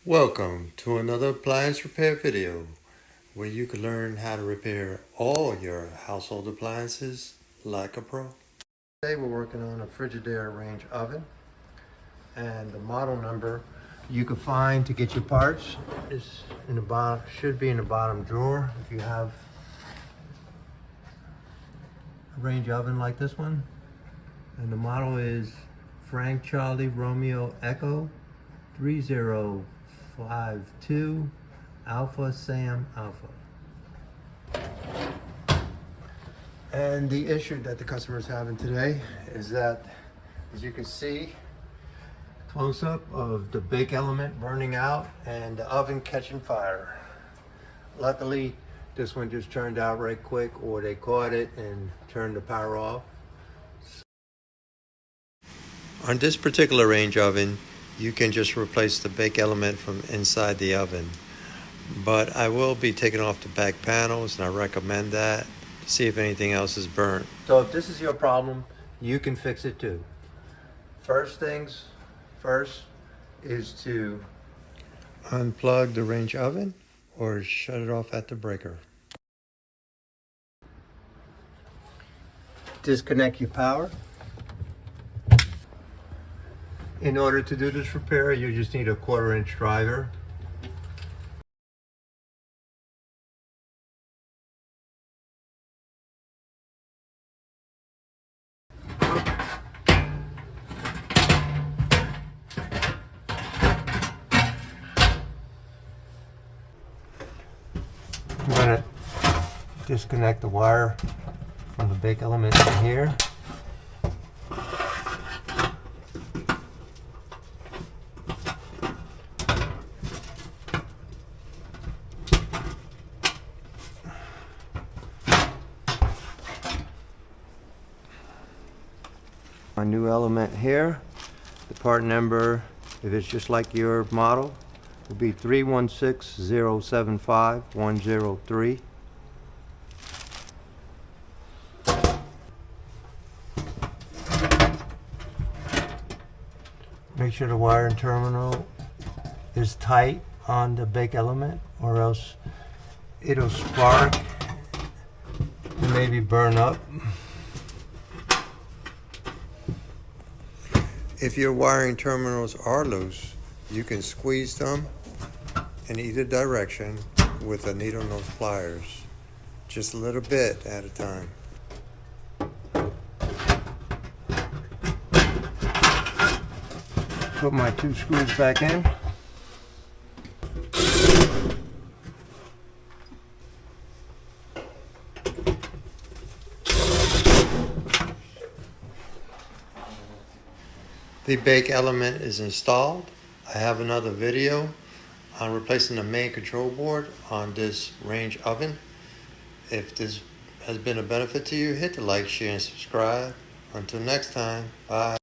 Welcome to another appliance repair video where you can learn how to repair all your household appliances like a pro. Today we're working on a Frigidaire range oven, and the model number you can find to get your parts is in the bottom, should be in the bottom drawer if you have a range oven like this one. And the model is Frank Charlie Romeo Echo 3052 Alpha Sam Alpha. And the issue that the customer is having today is that, as you can see, close-up of the bake element burning out and the oven catching fire. Luckily, this one just turned out right quick, or they caught it and turned the power off. On this particular range oven, you can just replace the bake element from inside the oven. But I will be taking off the back panels, and I recommend that to see if anything else is burnt. So if this is your problem, you can fix it too. First things first is to unplug the range oven or shut it off at the breaker. Disconnect your power. In order to do this repair, you just need a 1/4-inch driver. I'm going to disconnect the wire from the bake element in here. My new element here, the part number, if it's just like your model, will be 316075103. Make sure the wiring terminal is tight on the bake element, or else it'll spark and maybe burn up. If your wiring terminals are loose, you can squeeze them in either direction with a needle nose pliers, just a little bit at a time. Put my 2 screws back in. The bake element is installed. I have another video on replacing the main control board on this range oven. If this has been a benefit to you, hit the like, share, and subscribe. Until next time, bye.